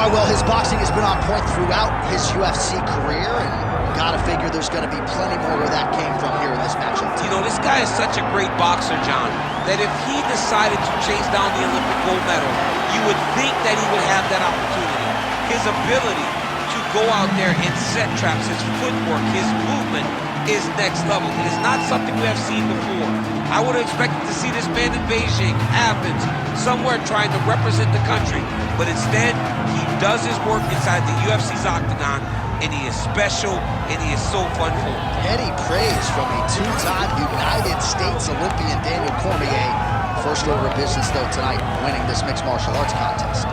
Well, his boxing has been on point throughout his UFC career, and gotta figure there's gonna be plenty more where that came from here in this matchup. You know, this guy is such a great boxer, John, that if he decided to chase down the Olympic gold medal, you would think that he would have that opportunity. His ability to go out there and set traps, his footwork, his movement is next level. It is not something we have seen before. I would have expected to see this man in Beijing, Athens, somewhere trying to represent the country, but instead, he does his work inside the UFC's octagon, and he is special, and he is so fun for him. Heady praise from a two-time United States Olympian, Daniel Cormier. First order of business, though, tonight, winning this mixed martial arts contest.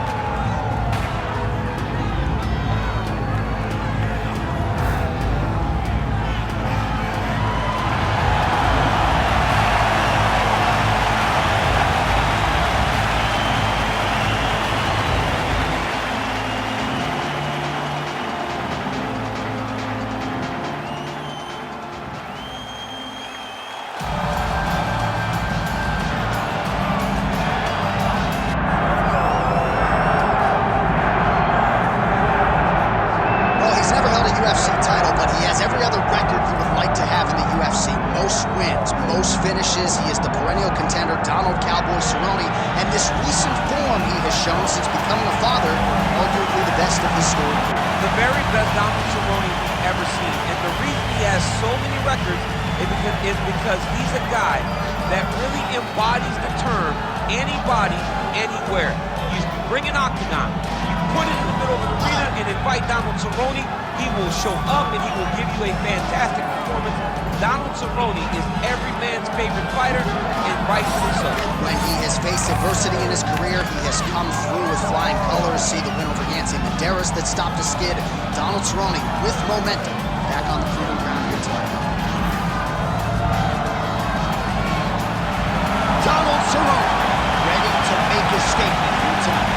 Most finishes. He is the perennial contender, Donald "Cowboy" Cerrone, and this recent form he has shown since becoming a father, arguably the best of his story. The very best Donald Cerrone we've ever seen, and the reason he has so many records is because he's a guy that really embodies the term anybody, anywhere. You bring an octagon, you put it in the middle of the arena and invite Donald Cerrone, he will show up and he will give you a fantastic performance. Donald Cerrone is every man's favorite fighter, and rightfully so. When he has faced adversity in his career, he has come through with flying colors. See the win over Yancy Medeiros that stopped a skid. Donald Cerrone with momentum back on the proven ground here tonight. Donald Cerrone ready to make his statement here tonight.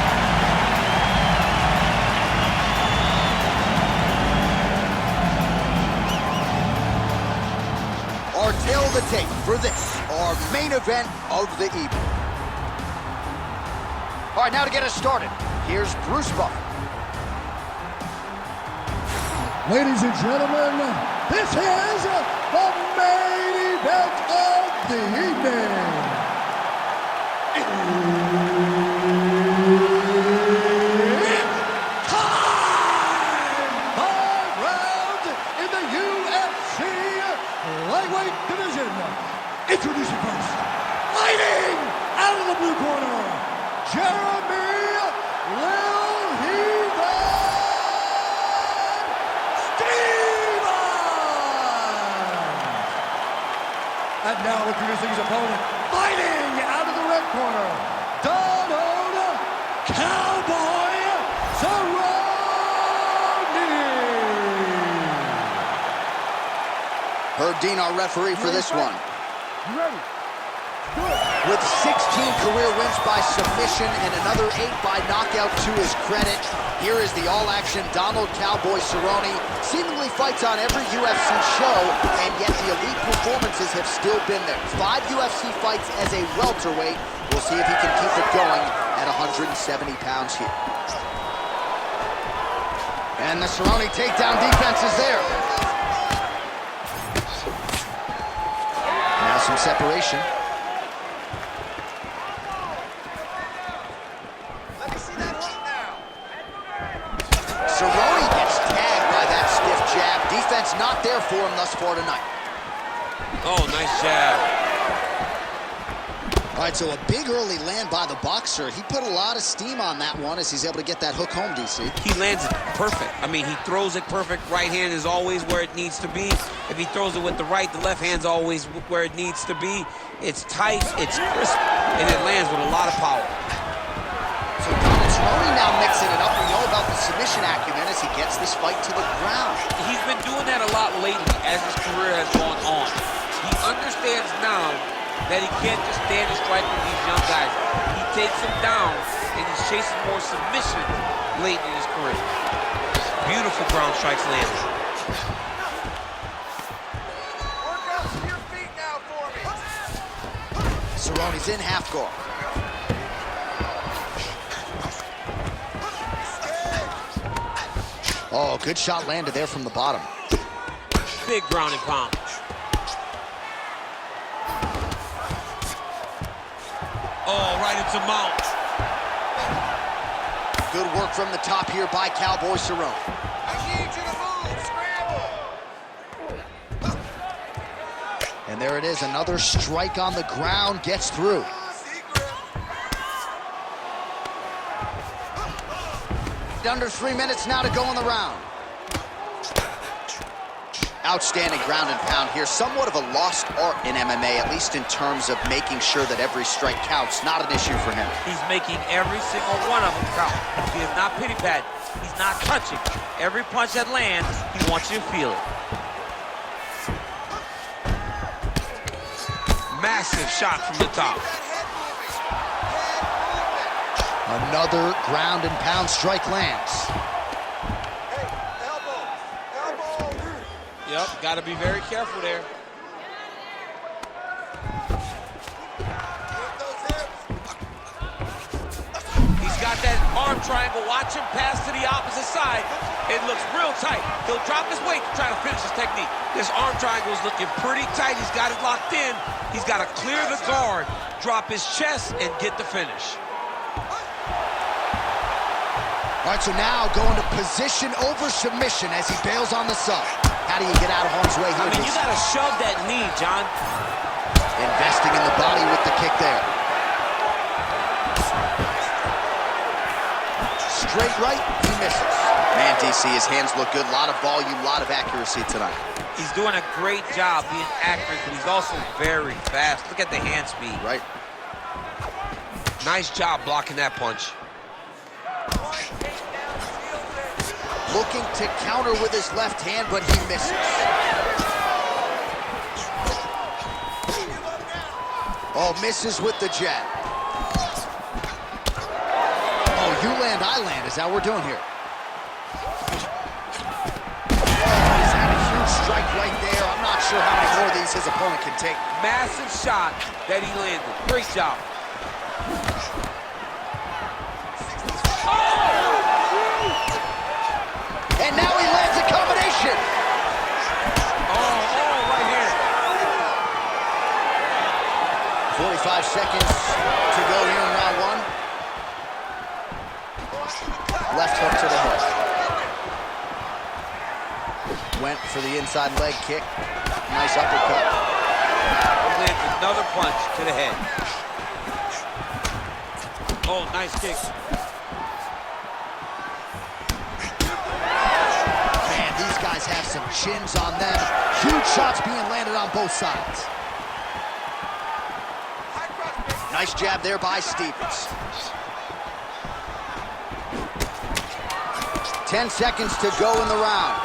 Our tail of the tape for this, our main event of the evening. All right, now to get us started, here's Bruce Buffer. Ladies and gentlemen, this is the main event of the evening. It's time! 5 rounds in the UFC lightweight division. Introducing first, fighting out of the blue corner, Jeremy Lil Heathen Stevens. And now introducing his opponent, fighting out of the red corner, Donald "Cowboy" Cerrone. Herb Dean, our referee for this one. You ready? Good. With 16 career wins by submission and another 8 by knockout to his credit, here is the all-action Donald "Cowboy" Cerrone. Seemingly fights on every UFC show, and yet the elite performances have still been there. 5 UFC fights as a welterweight. We'll see if he can keep it going at 170 pounds here. And the Cerrone takedown defense is there. Now some separation. Cerrone gets tagged by that stiff jab. Defense not there for him thus far tonight. Oh, nice jab. All right, so a big early land by the boxer. He put a lot of steam on that one as he's able to get that hook home, DC. He lands it perfect. I mean, he throws it perfect. Right hand is always where it needs to be. If he throws it with the right, the left hand's always where it needs to be. It's tight, it's crisp, and it lands with a lot of power. So Donald Cerrone now mixing it up. We know about the submission acumen as he gets this fight to the ground. He's been doing that a lot lately as his career has gone on. He understands now that he can't just stand and strike with these young guys. He takes them down, and he's chasing more submissions late in his career. Beautiful ground strikes landed. Work out to your feet now for me. Cerrone's in half guard. Oh, good shot landed there from the bottom. Big ground and pound. Oh, right into mount. Good work from the top here by Cowboy Cerrone. I need you to move. Scramble. And there it is, another strike on the ground, gets through. Under 3 minutes now to go in the round. Outstanding ground and pound here. Somewhat of a lost art in MMA, at least in terms of making sure that every strike counts. Not an issue for him. He's making every single one of them count. He is not pity-pat. He's not touching. Every punch that lands, he wants you to feel it. Massive shot from the top. Another ground and pound strike lands. Hey, elbow. Elbow. Yep, got to be very careful there. He's got that arm triangle. Watch him pass to the opposite side. It looks real tight. He'll drop his weight to try to finish his technique. This arm triangle is looking pretty tight. He's got it locked in. He's got to clear the guard, drop his chest, and get the finish. All right, so now going to position over submission as he bails on the sub. How do you get out of harm's way here? I mean, you got to shove that knee, John. Investing in the body with the kick there. Straight right, he misses. Man, DC, his hands look good. A lot of volume, a lot of accuracy tonight. He's doing a great job being accurate, but he's also very fast. Look at the hand speed. Right. Nice job blocking that punch. Looking to counter with his left hand, but he misses. Oh, misses with the jab. Oh, you land, I land. Is that what we're doing here? Oh, he's had a huge strike right there. I'm not sure how many more of these his opponent can take. Massive shot that he landed. Great job. And now he lands a combination. Oh, right here. 45 seconds to go here in round one. Left hook to the head. Went for the inside leg kick. Nice uppercut. He lands another punch to the head. Oh, nice kick. Man, these guys have some chins on them. Huge shots being landed on both sides. Nice jab there by Stevens. 10 seconds to go in the round.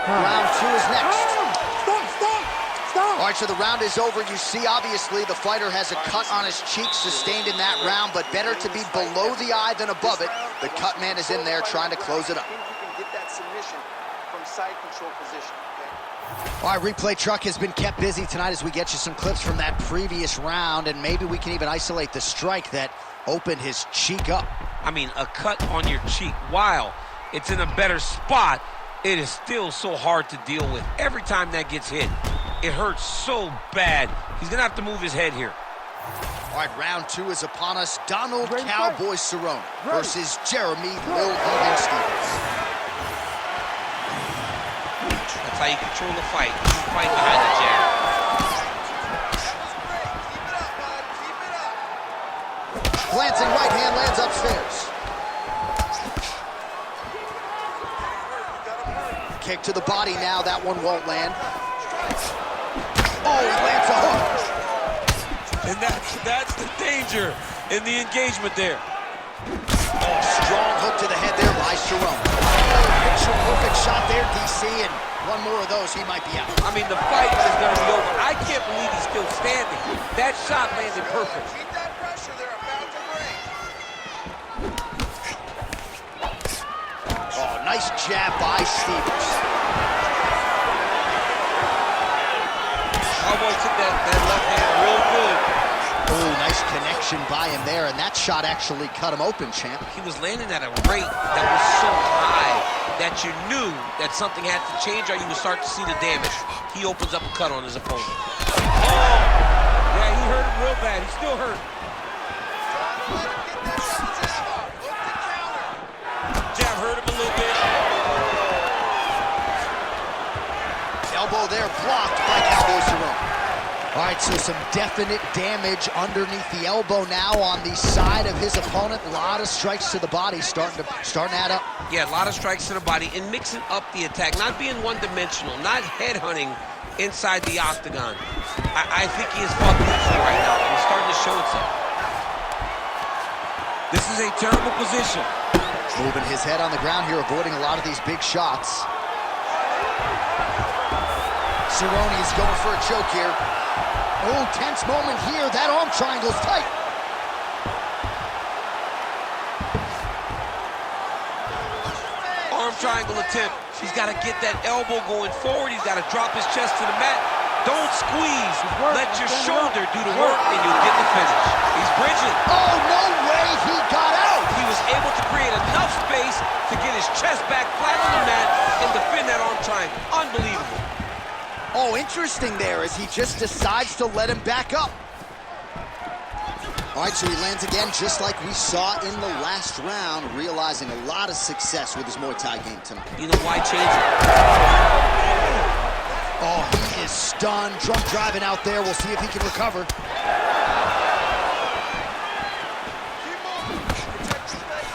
Round two is next. All right, so the round is over. You see, obviously, the fighter has a cut on his cheek sustained in that round, but better to be below the eye than above it. The cut man is in there trying to close it up. I think you can get that submission from side control position, okay? All right, replay truck has been kept busy tonight as we get you some clips from that previous round, and maybe we can even isolate the strike that opened his cheek up. I mean, a cut on your cheek, while it's in a better spot, it is still so hard to deal with. Every time that gets hit, it hurts so bad. He's gonna have to move his head here. All right, round two is upon us. Donald Cowboy Cerrone versus Jeremy Lil Hogan Stevens. That's how you control the fight. You fight behind the jab. Glancing right hand lands upstairs. Kick to the body now. That one won't land. Oh, he lands a hook. And that's the danger in the engagement there. Oh, strong hook to the head there by Cerrone. Picture perfect shot there, DC, and one more of those, he might be out. I mean, the fight is going to be over. I can't believe he's still standing. That shot landed perfect. Keep that pressure, they're about to break. Oh, nice jab by Stevens. Cowboy took that left hand real good. Oh, nice connection by him there, and that shot actually cut him open, champ. He was landing at a rate that was so high that you knew that something had to change or you would start to see the damage. He opens up a cut on his opponent. Oh! Yeah, he hurt him real bad. He's still hurt. Jab hurt him a little bit. Elbow there blocked by Cowboy Cerrone. All right, so some definite damage underneath the elbow now on the side of his opponent. A lot of strikes to the body starting to add up. Yeah, a lot of strikes to the body and mixing up the attack, not being one-dimensional, not headhunting inside the octagon. I think he is fucked easily right now, and it's starting to show itself. This is a terrible position. Moving his head on the ground here, avoiding a lot of these big shots. Cerrone is going for a choke here. Oh, tense moment here. That arm triangle's tight. Arm triangle attempt. He's got to get that elbow going forward. He's got to drop his chest to the mat. Don't squeeze. Let your shoulder do the work, and you'll get the finish. He's bridging. Oh, no way. He got out. He was able to create enough space to get his chest back flat on the mat and defend that arm triangle. Unbelievable. Oh, interesting there as he just decides to let him back up. All right, so he lands again just like we saw in the last round, realizing a lot of success with his Muay Thai game tonight. You know why change it? Oh, he is stunned. Drunk driving out there. We'll see if he can recover.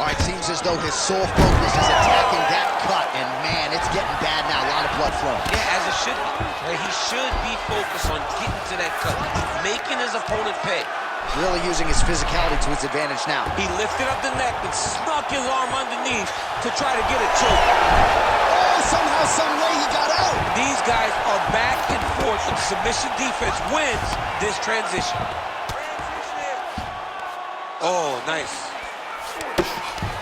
All right, seems as though his sole focus is attacking that cut, and man, it's getting bad now. A lot of blood flowing. Yeah, as it should be. Right? He should be focused on getting to that cut, making his opponent pay. Really using his physicality to his advantage now. He lifted up the neck and snuck his arm underneath to try to get a choke. Oh, somehow, some way he got out. These guys are back and forth, and submission defense wins this transition. Oh, nice.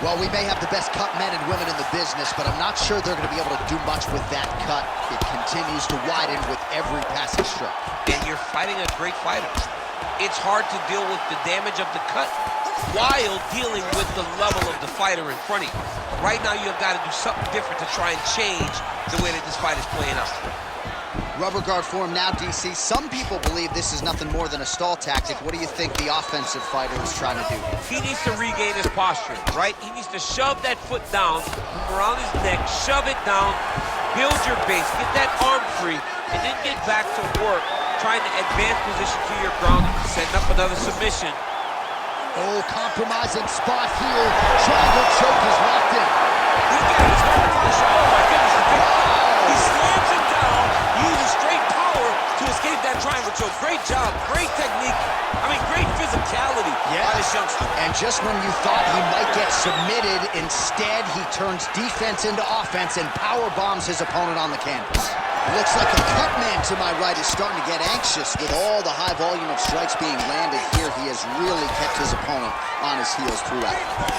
Well, we may have the best cut men and women in the business, but I'm not sure they're going to be able to do much with that cut. It continues to widen with every passing stroke. And you're fighting a great fighter. It's hard to deal with the damage of the cut while dealing with the level of the fighter in front of you. Right now, you've got to do something different to try and change the way that this fight is playing out. Rubber guard form now, DC. Some people believe this is nothing more than a stall tactic. What do you think the offensive fighter is trying to do? He needs to regain his posture, right? He needs to shove that foot down, around his neck, shove it down, build your base, get that arm free, and then get back to work, trying to advance position to your ground, setting up another submission. Oh, compromising spot here. Triangle choke is locked in. He's got his heart to the shot. Oh my goodness. He slams him down, uses straight power to escape that triangle choke. Great job, great technique. I mean, great physicality by this youngster. And just when you thought he might get submitted, instead he turns defense into offense and power bombs his opponent on the canvas. Looks like a cut man to my right is starting to get anxious with all the high volume of strikes being landed here. He has really kept his opponent on his heels throughout.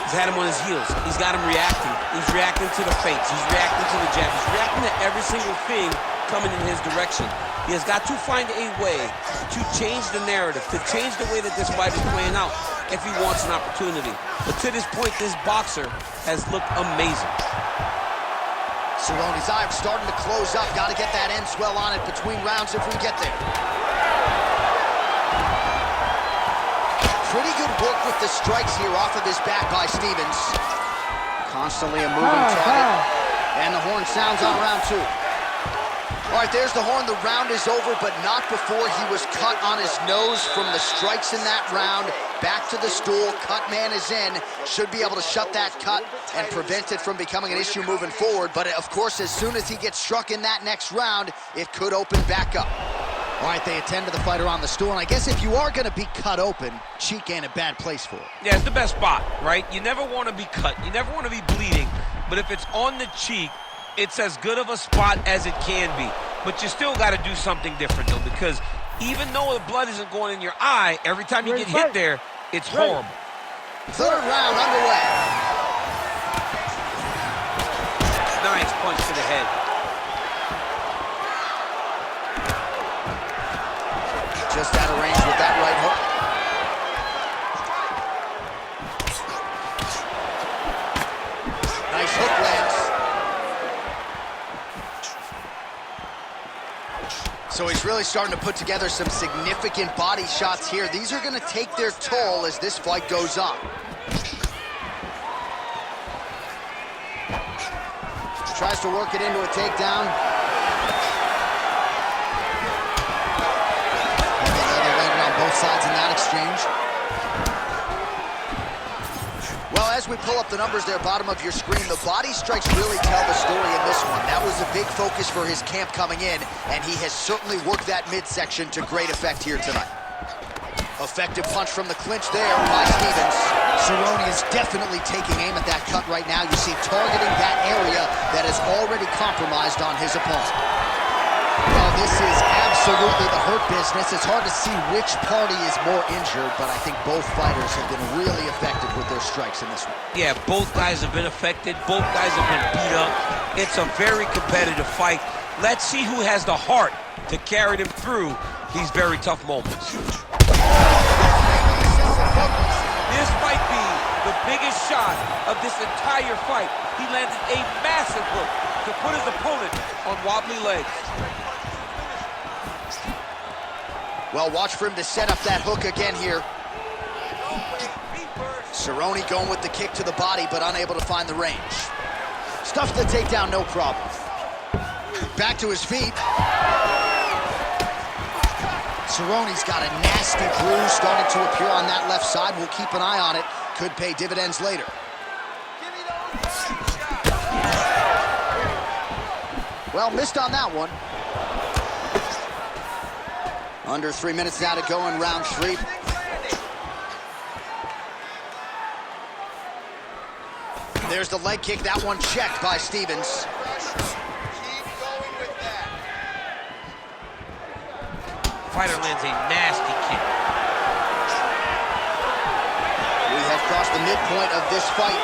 He's had him on his heels. He's got him reacting. He's reacting to the feints. He's reacting to the jab. He's reacting to every single thing coming in his direction. He has got to find a way to change the narrative, to change the way that this fight is playing out if he wants an opportunity. But to this point, this boxer has looked amazing. Cerrone's eye starting to close up. Got to get that end swell on it between rounds if we get there. Pretty good work with the strikes here off of his back by Stevens. Constantly a moving target. And the horn sounds on round two. All right, there's the horn. The round is over, but not before he was cut on his nose from the strikes in that round. Back to the stool. Cut man is in. Should be able to shut that cut and prevent it from becoming an issue moving forward. But, of course, as soon as he gets struck in that next round, it could open back up. All right, they attend to the fighter on the stool. And I guess if you are going to be cut open, cheek ain't a bad place for it. Yeah, it's the best spot, right? You never want to be cut. You never want to be bleeding. But if it's on the cheek, it's as good of a spot as it can be. But you still got to do something different, though, because even though the blood isn't going in your eye, every time you get hit there, it's horrible. Third round underway. Nice punch to the head. Just out of range with that right hook. So he's really starting to put together some significant body shots here. These are going to take their toll as this fight goes on. Tries to work it into a takedown. Leather landed on both sides in that exchange. Well, as we pull up the numbers there, bottom of your screen, the body strikes really tell the story in this one. That was a big focus for his camp coming in, and he has certainly worked that midsection to great effect here tonight. Effective punch from the clinch there by Stevens. Cerrone is definitely taking aim at that cut right now. You see targeting that area that is already compromised on his opponent. Well, this is absolutely the hurt business. It's hard to see which party is more injured, but I think both fighters have been really effective with their strikes in this one. Yeah, both guys have been affected. Both guys have been beat up. It's a very competitive fight. Let's see who has the heart to carry them through these very tough moments. This might be the biggest shot of this entire fight. He landed a massive hook to put his opponent on wobbly legs. Well, watch for him to set up that hook again here. Cerrone going with the kick to the body, but unable to find the range. Stuffs the takedown, no problem. Back to his feet. Cerrone's got a nasty bruise starting to appear on that left side. We'll keep an eye on it. Could pay dividends later. Well, missed on that one. Under 3 minutes now to go in round 3. There's the leg kick. That one checked by Stevens. Fighter lands a nasty kick. We have crossed the midpoint of this fight.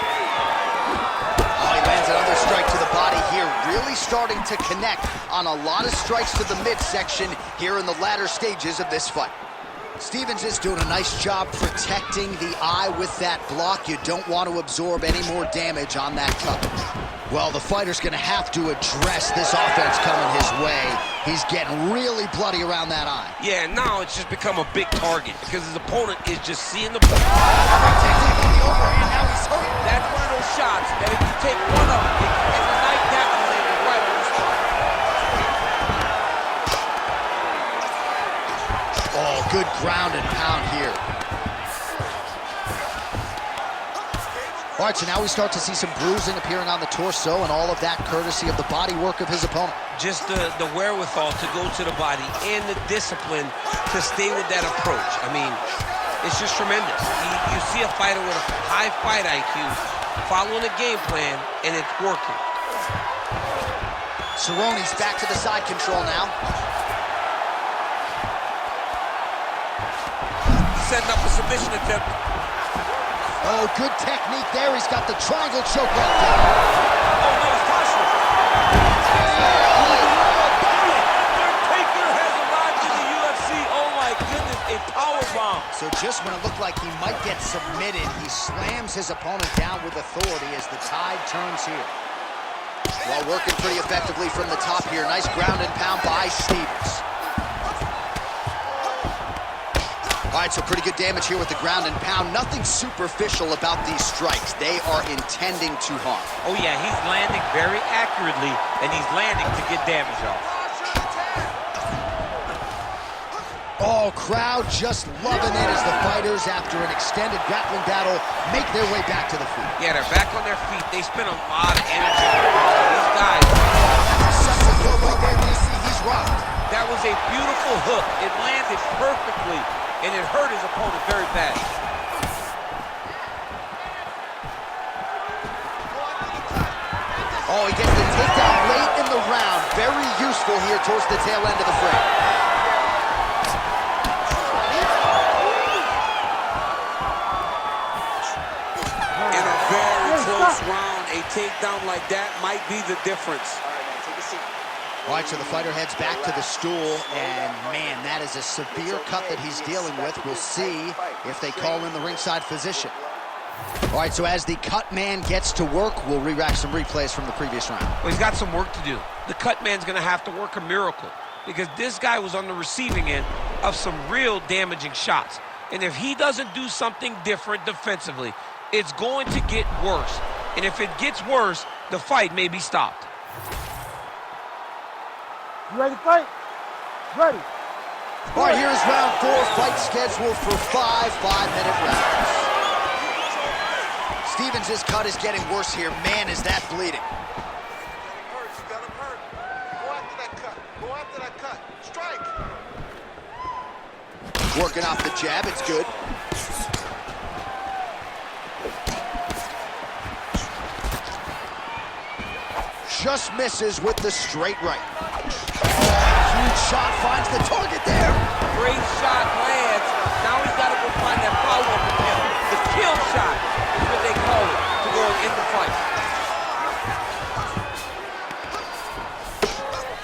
Oh, he lands another strike to the body here. Really starting to connect on a lot of strikes to the midsection here in the latter stages of this fight. Stevens is doing a nice job protecting the eye with that block. You don't want to absorb any more damage on that cut. Well, the fighter's going to have to address this offense coming his way. He's getting really bloody around that eye. Yeah, now it's just become a big target because his opponent is just seeing the ball. That's one of those shots that if you take one of them, it's a night down and land it right on the spot. Oh, good ground and pound here. All right, so now we start to see some bruising appearing on the torso, and all of that courtesy of the body work of his opponent. Just the wherewithal to go to the body and the discipline to stay with that approach. I mean, it's just tremendous. You see a fighter with a high fight IQ following a game plan, and it's working. Cerrone's back to the side control now. Setting up a submission attempt. Oh, good technique there. He's got the triangle choke locked down. Oh, no, it's partial. Undertaker has arrived in the UFC. Oh, my goodness, a powerbomb. So just when it looked like he might get submitted, he slams his opponent down with authority as the tide turns here. While working pretty effectively from the top here. Nice ground and pound by Stevens. All right, so pretty good damage here with the ground and pound. Nothing superficial about these strikes. They are intending to harm. Oh, yeah, he's landing very accurately, and he's landing to get damage off. Oh, crowd just loving it as the fighters, after an extended grappling battle, make their way back to the feet. Yeah, they're back on their feet. They spend a lot of energy on these guys. Such a good right there. You see, he's rocked. That was a beautiful hook. It landed perfectly, and it hurt his opponent very bad. Oh, he gets the takedown late in the round. Very useful here towards the tail end of the frame. In a very close round, a takedown like that might be the difference. All right, man, take a seat. All right, so the fighter heads back to the stool, and man, that is a severe cut that he's dealing with. We'll see if they call in the ringside physician. All right, so as the cut man gets to work, we'll re-rack some replays from the previous round. Well, he's got some work to do. The cut man's going to have to work a miracle. because this guy was on the receiving end of some real damaging shots. And if he doesn't do something different defensively, it's going to get worse. And if it gets worse, the fight may be stopped. You ready to fight? Ready. All right, here's round 4, fight scheduled for 5 5-minute rounds. Stevens' cut is getting worse here. Man, is that bleeding. You got him hurt. Go after that cut. Go after that cut. Strike. Working off the jab, it's good. Just misses with the straight right. Huge shot finds the target there. Great shot lands. Now he's got to go find that follow-up attempt. The kill shot is what they call it to go and end the fight.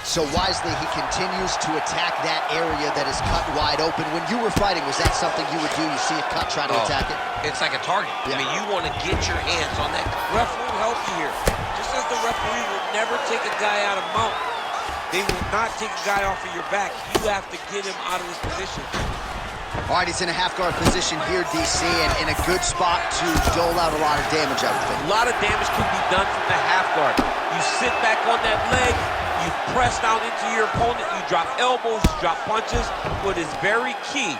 So wisely, he continues to attack that area that is cut wide open. When you were fighting, was that something you would do? You see it cut, try to attack it? It's like a target. Yeah. I mean, you want to get your hands on that. Ref will help you here. Just as the referee will never take a guy out of mount, they will not take a guy off of your back. You have to get him out of this position. All right, he's in a half-guard position here, DC, and in a good spot to dole out a lot of damage, I would think. A lot of damage can be done from the half guard. You sit back on that leg, you press down into your opponent, you drop elbows, you drop punches. What is very key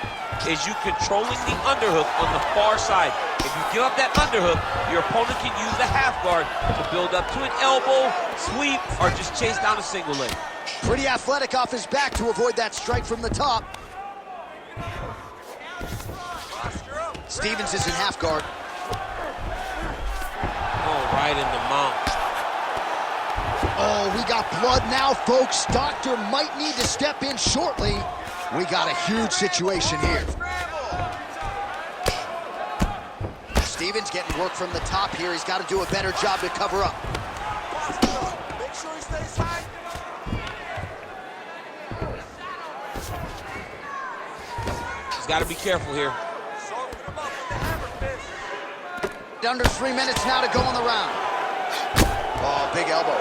is you controlling the underhook on the far side. If you give up that underhook, your opponent can use the half guard to build up to an elbow, sweep, or just chase down a single leg. Pretty athletic off his back to avoid that strike from the top. Stevens is in half guard. Oh, right in the mount. Oh, we got blood now, folks. Doctor might need to step in shortly. We got a huge situation here. Stevens getting work from the top here. He's got to do a better job to cover up. Make sure he stays high. He's got to be careful here. Soaking him up with the hammer fist. Under 3 minutes now to go in the round. Oh, big elbow.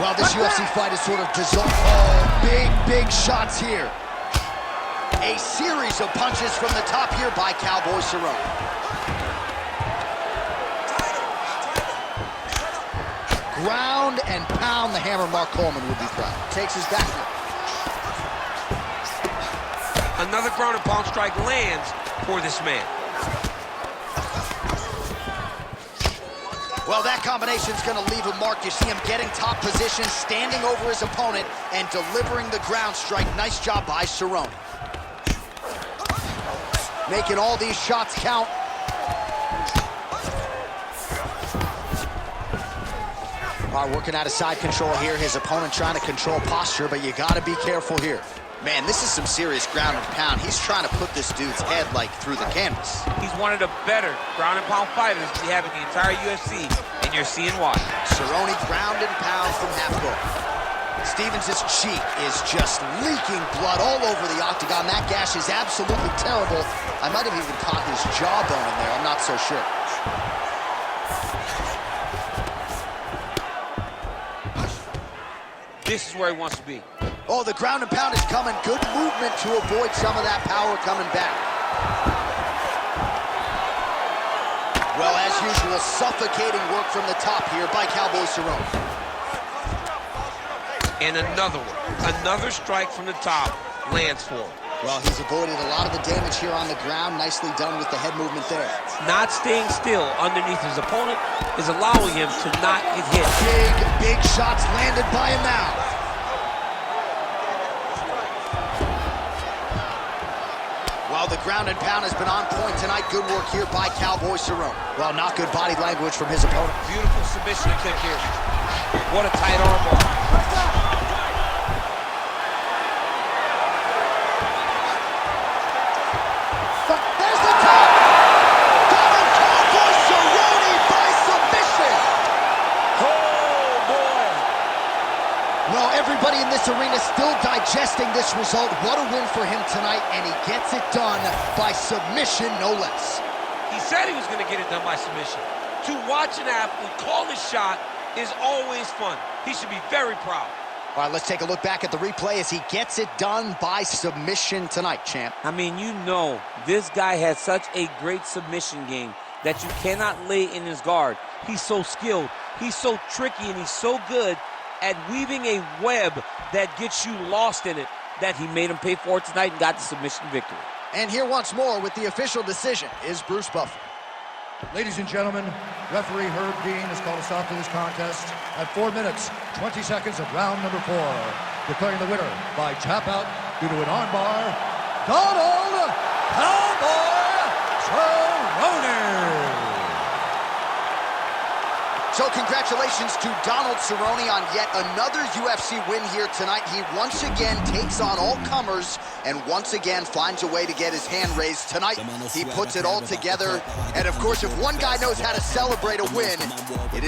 Well, this UFC fight is sort of dissolved. Oh, big shots here. A series of punches from the top here by Cowboy Cerrone. Ground and pound, the hammer. Mark Coleman would be proud. Takes his back. Another ground and pound strike lands for this man. Well, that combination's going to leave a mark. You see him getting top position, standing over his opponent, and delivering the ground strike. Nice job by Cerrone. Making all these shots count. All right, working out of side control here. His opponent trying to control posture, but you got to be careful here. Man, this is some serious ground and pound. He's trying to put this dude's head, like, through the canvas. He's one of the better ground and pound fighters we have in the entire UFC, and you're seeing why. Cerrone ground and pound from half guard. Stevens' cheek is just leaking blood all over the octagon. That gash is absolutely terrible. I might have even caught his jawbone in there. I'm not so sure. This is where he wants to be. Oh, the ground and pound is coming. Good movement to avoid some of that power coming back. Well, as usual, suffocating work from the top here by Cowboy Cerrone. And another one. Another strike from the top lands for him. Well, he's avoided a lot of the damage here on the ground. Nicely done with the head movement there. Not staying still underneath his opponent is allowing him to not get hit. Big shots landed by him now. Well, the ground and pound has been on point tonight. Good work here by Cowboy Cerrone. Well, not good body language from his opponent. Beautiful submission kick here. What a tight armbar. There's the top! Got him, Cowboy Cerrone by submission! Oh, boy. Well, everybody in this arena still digesting this result. What a win for him tonight, and he gets it done by submission, no less. He said he was going to get it done by submission. To watch an athlete call his shot is always fun. He should be very proud. All right, let's take a look back at the replay as he gets it done by submission tonight, champ. I mean, you know, this guy has such a great submission game that you cannot lay in his guard. He's so skilled, he's so tricky, and he's so good at weaving a web that gets you lost in it that he made him pay for it tonight and got the submission victory. And here once more with the official decision is Bruce Buffer. Ladies and gentlemen, referee Herb Dean has called a stop to this contest at 4 minutes, 20 seconds of round number 4. Declaring the winner by tap out due to an armbar, Donald Cowboy Cerrone. So congratulations to Donald Cerrone on yet another UFC win here tonight. He once again takes on all comers and once again finds a way to get his hand raised. Tonight, he puts it all together. And of course, if one guy knows how to celebrate a win, it is